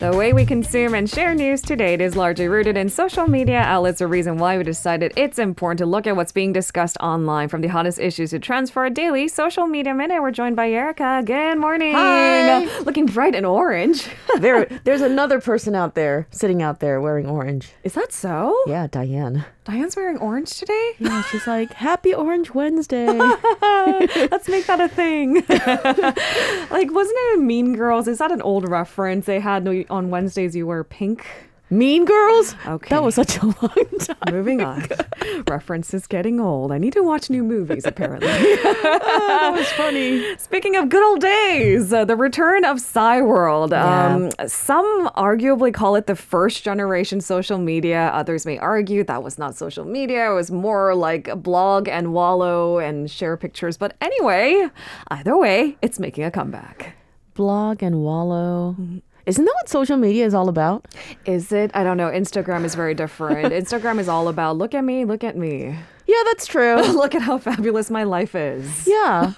The way we consume and share news to date is largely rooted in social media outlets, a reason why we decided it's important to look at what's being discussed online. From the hottest issues to trends for a daily social media minute, we're joined by Erica. Good morning. Hi. Looking bright and orange. There's another person out there, sitting out there wearing orange. Is that so? Yeah, Diane. Diane's wearing orange today? Yeah, she's like, Happy Orange Wednesday. Let's make that a thing. Like, wasn't it in Mean Girls? Is that an old reference? They had on Wednesdays you wear pink. Mean Girls? Okay. That was such a long time. Moving on. Reference is getting old. I need to watch new movies, apparently. That was funny. Speaking of good old days, the return of Cyworld. Some arguably call it the first generation social media. Others may argue that was not social media. It was more like a blog and wallow and share pictures. But anyway, either way, it's making a comeback. Blog and wallow. Isn't that what social media is all about? Is it? I don't know. Instagram is very different. Instagram is all about look at me, look at me. Yeah, that's true. Look at how fabulous my life is. Yeah.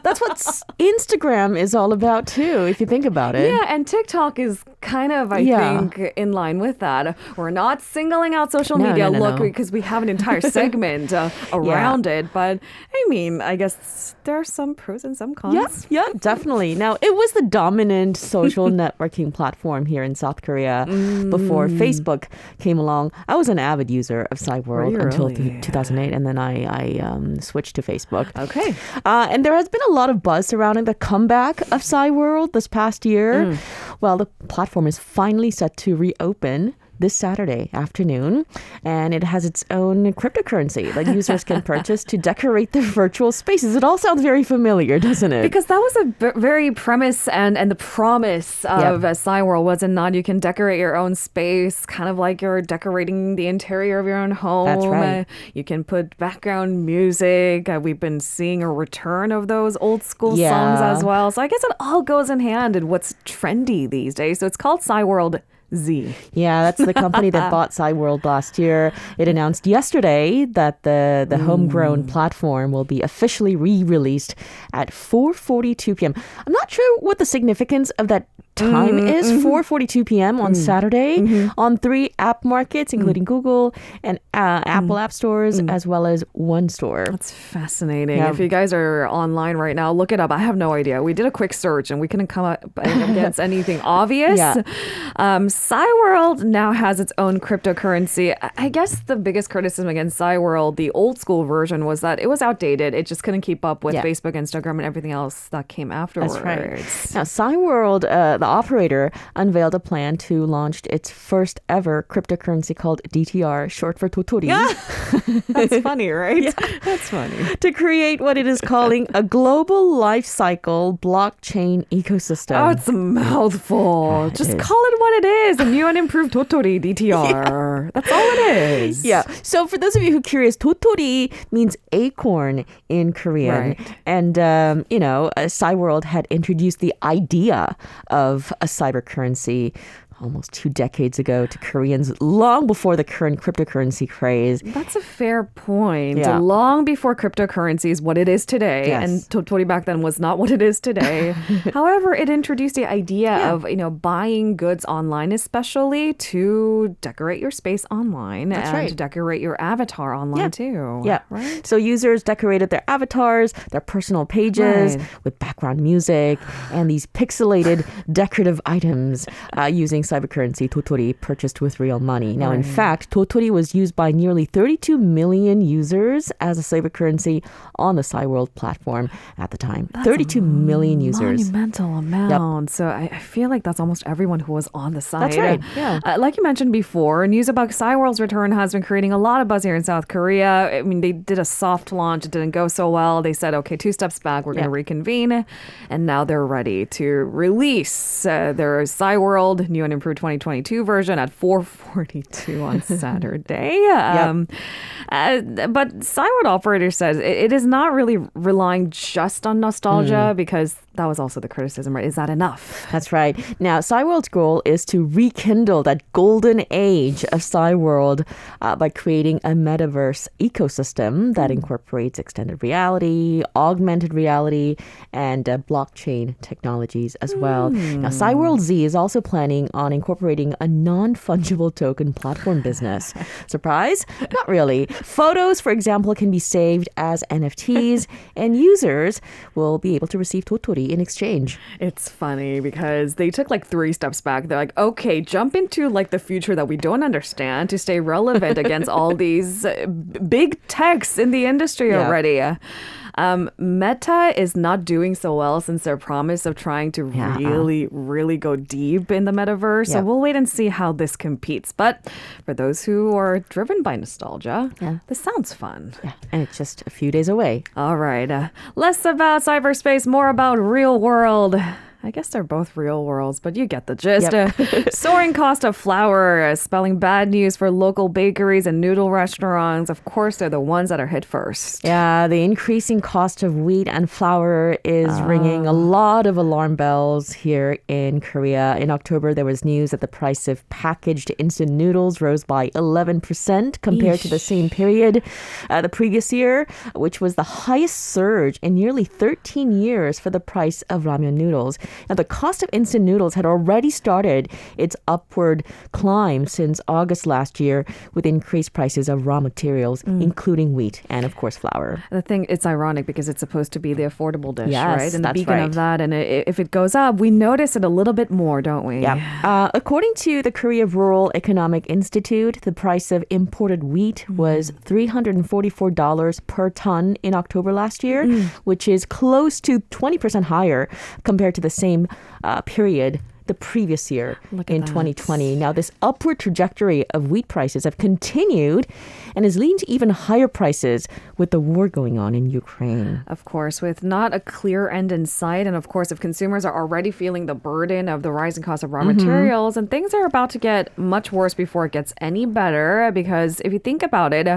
That's what Instagram is all about too, if you think about it. Yeah, and TikTok is kind of, I think, in line with that. We're not singling out social media, because we have an entire segment around it. But I mean, I guess there are some pros and some cons. Yeah, definitely. Now, it was the dominant social networking platform here in South Korea before Facebook came along. I was an avid user of Cyworld until 2008, and then I switched to Facebook. Okay. And there has been a lot of buzz surrounding the comeback of Cyworld this past year. Well, the platform is finally set to reopen this Saturday afternoon, and it has its own cryptocurrency that users can purchase to decorate their virtual spaces. It all sounds very familiar, doesn't it? Because that was a very premise and the promise of Cyworld, was it not? You can decorate your own space, kind of like you're decorating the interior of your own home. That's right. You can put background music. We've been seeing a return of those old school songs as well. So I guess it all goes in hand in what's trendy these days. So it's called Cyworld Z. Yeah, that's the company that bought Cyworld last year. It announced yesterday that the homegrown platform will be officially re-released at 4:42 p.m. I'm not sure what the significance of that time is. 4:42 p.m. on Saturday on 3 app markets, including Google and Apple app stores, as well as One Store. That's fascinating. If you guys are online right now, look it up. I have no idea. We did a quick search and we couldn't come up against anything obvious. Cyworld now has its own cryptocurrency. I guess the biggest criticism against Cyworld, the old school version, was that it was outdated. It just couldn't keep up with Facebook, Instagram, and everything else that came afterwards. That's right. Now, Cyworld, the operator, unveiled a plan to launch its first ever cryptocurrency called DTR, short for Totori. That's funny, right? That's funny. To create what it is calling a global life cycle blockchain ecosystem. Oh, it's a mouthful. Just call it what it is. A new and improved Totori DTR. That's all it is. Yeah. So for those of you who are curious, Totori means acorn in Korean. Right. And, Cyworld had introduced the idea of a cyber currency almost 2 decades ago to Koreans, long before the current cryptocurrency craze. That's a fair point. Yeah. Long before cryptocurrency is what it is today. Yes. And Totori back then was not what it is today. However, it introduced the idea of, buying goods online, especially to decorate your space online. That's and right. to decorate your avatar online too. Yeah. Right? So users decorated their avatars, their personal pages with background music and these pixelated decorative items using cybercurrency Totori purchased with real money. Now, in fact, Totori was used by nearly 32 million users as a cybercurrency on the Cyworld platform at the time. That's 32 million users. Monumental amount. So I feel like that's almost everyone who was on the site. That's right. Yeah. Like you mentioned before, news about Cyworld's return has been creating a lot of buzz here in South Korea. I mean, they did a soft launch. It didn't go so well. They said, okay, 2 steps back. We're going to reconvene. And now they're ready to release their Cyworld new and improved 2022 version at 4:42 on Saturday. But Cyworld operator says it is not really relying just on nostalgia because that was also the criticism, right? Is that enough? That's right. Now, Cyworld's goal is to rekindle that golden age of Cyworld by creating a metaverse ecosystem that incorporates extended reality, augmented reality, and blockchain technologies as well. Now, Cyworld Z is also planning on on incorporating a non-fungible token platform business. Surprise? Not really. Photos, for example, can be saved as NFTs, and users will be able to receive totori in exchange. It's funny because they took like 3 steps back. They're like, okay, jump into like the future that we don't understand to stay relevant against all these big techs in the industry already. Meta is not doing so well since their promise of trying to really go deep in the metaverse. So we'll wait and see how this competes. But for those who are driven by nostalgia, this sounds fun. Yeah, and it's just a few days away. All right. Less about cyberspace, more about real world. I guess they're both real worlds, but you get the gist. Soaring cost of flour, spelling bad news for local bakeries and noodle restaurants. Of course, they're the ones that are hit first. Yeah, the increasing cost of wheat and flour is ringing a lot of alarm bells here in Korea. In October, there was news that the price of packaged instant noodles rose by 11% compared to the same period the previous year, which was the highest surge in nearly 13 years for the price of ramen noodles. Now, the cost of instant noodles had already started its upward climb since August last year with increased prices of raw materials, including wheat and, of course, flour. The thing, it's ironic because it's supposed to be the affordable dish, yes, right? And the that's beacon right. of that. And if it goes up, we notice it a little bit more, don't we? Yeah. According to the Korea Rural Economic Institute, the price of imported wheat was $344 per ton in October last year, which is close to 20% higher compared to the same period the previous year in 2020. Now, this upward trajectory of wheat prices have continued and is leading to even higher prices with the war going on in Ukraine. Of course, with not a clear end in sight. And of course, if consumers are already feeling the burden of the rising cost of raw materials, and things are about to get much worse before it gets any better. Because if you think about it,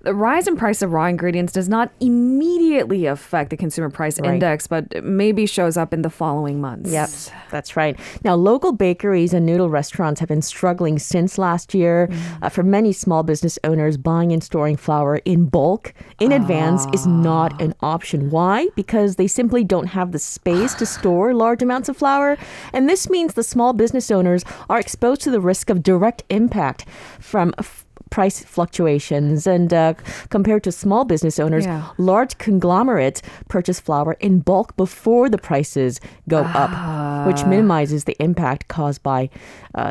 the rise in price of raw ingredients does not immediately affect the consumer price index, but maybe shows up in the following months. Yep, that's right. Now, local bakeries and noodle restaurants have been struggling since last year. For many small business owners, buying and storing flour in bulk in advance is not an option. Why? Because they simply don't have the space to store large amounts of flour. And this means the small business owners are exposed to the risk of direct impact from price fluctuations. And compared to small business owners, large conglomerates purchase flour in bulk before the prices go up, which minimizes the impact caused by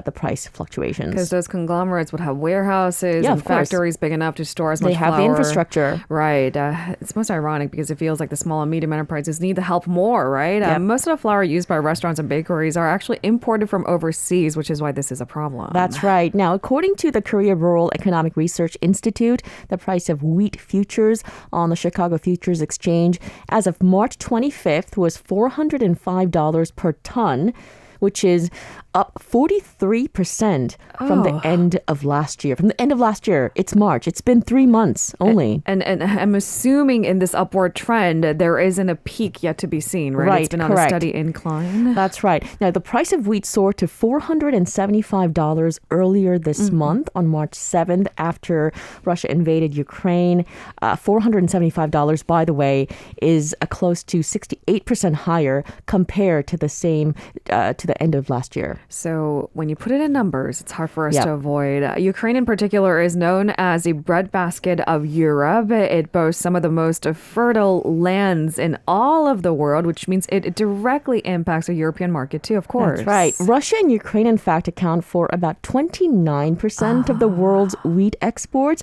the price fluctuations. Because those conglomerates would have warehouses and factories big enough to store as much flour. They have the infrastructure. Right. It's most ironic because it feels like the small and medium enterprises need the help more, right? Most of the flour used by restaurants and bakeries are actually imported from overseas, which is why this is a problem. That's right. Now, according to the Korea Rural Economic Research Institute, the price of wheat futures on the Chicago Futures Exchange as of March 25th was $405 per ton, which is up 43% from the end of last year. From the end of last year, it's March. It's been 3 months only. And I'm assuming in this upward trend, there isn't a peak yet to be seen, right? It's been on a steady incline. That's right. Now, the price of wheat soared to $475 earlier this month on March 7th after Russia invaded Ukraine. $475, by the way, is close to 68% higher compared to the same to the end of last year. So when you put it in numbers, it's hard for us to avoid. Ukraine in particular is known as the breadbasket of Europe. It boasts some of the most fertile lands in all of the world, which means it directly impacts the European market too, of course. That's right. Russia and Ukraine, in fact, account for about 29% of the world's wheat exports.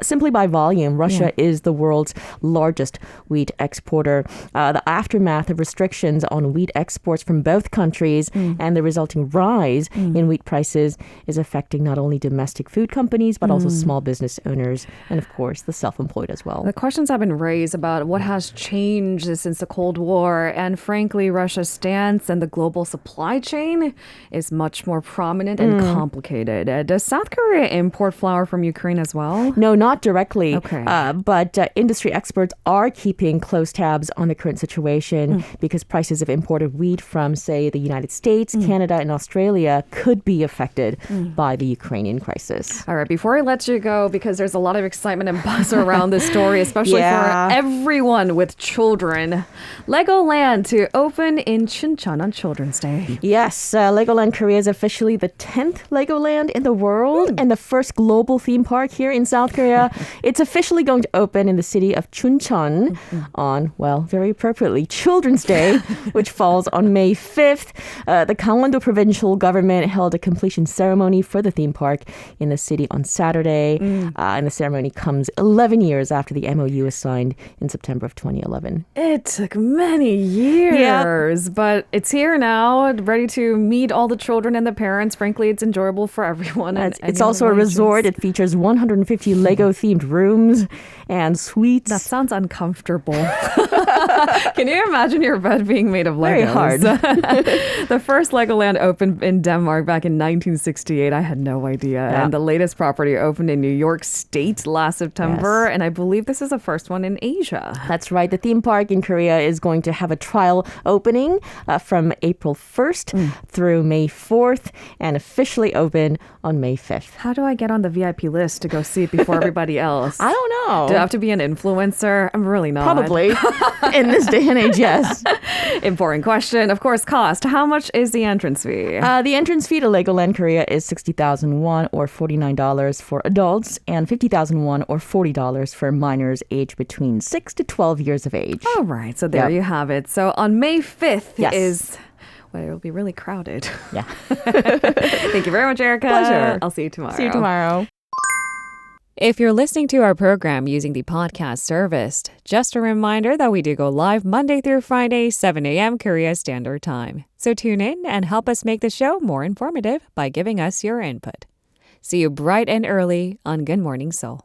Simply by volume, Russia is the world's largest wheat exporter. The aftermath of restrictions on wheat exports from both countries and the resulting rise in wheat prices is affecting not only domestic food companies, but also small business owners and, of course, the self-employed as well. The questions have been raised about what has changed since the Cold War. And frankly, Russia's stance and the global supply chain is much more prominent and complicated. Does South Korea import flour from Ukraine as well? No, not directly. Okay. But industry experts are keeping close tabs on the current situation because prices of imported wheat from, say, the United States States, Canada, and Australia could be affected by the Ukrainian crisis. All right, before I let you go, because there's a lot of excitement and buzz around this story, especially Yeah. for everyone with children. Legoland to open in Chuncheon on Children's Day. Yes, Legoland Korea is officially the 10th Legoland in the world and the first global theme park here in South Korea. It's officially going to open in the city of Chuncheon on, well, very appropriately, Children's Day, which falls on May 5th. The Gangwon-do provincial government held a completion ceremony for the theme park in the city on Saturday. And the ceremony comes 11 years after the MOU was signed in September of 2011. It took many years, but it's here now, ready to meet all the children and the parents. Frankly, it's enjoyable for everyone. It's also a resort. It features 150 Lego-themed rooms and suites. That sounds uncomfortable. Can you imagine your bed being made of Legos? Very hard. The first Legoland opened in Denmark back in 1968. I had no idea. Yeah. And the latest property opened in New York State last September. Yes. And I believe this is the first one in Asia. That's right. The theme park in Korea is going to have a trial opening from April 1st through May 4th and officially open on May 5th. How do I get on the VIP list to go see it before everybody else? I don't know. Do I have to be an influencer? I'm really not. Probably. In this day and age, yes. Important question. Of course, cost. How much is the entrance fee? The entrance fee to Legoland Korea is 60,000 won or $49 for adults and 50,000 won or $40 for minors aged between 6 to 12 years of age. All right. So there you have it. So on May 5th Yes. well, it'll be really crowded. Yeah. Thank you very much, Erica. Pleasure. I'll see you tomorrow. See you tomorrow. If you're listening to our program using the podcast service, just a reminder that we do go live Monday through Friday, 7 a.m. Korea Standard Time. So tune in and help us make the show more informative by giving us your input. See you bright and early on Good Morning Seoul.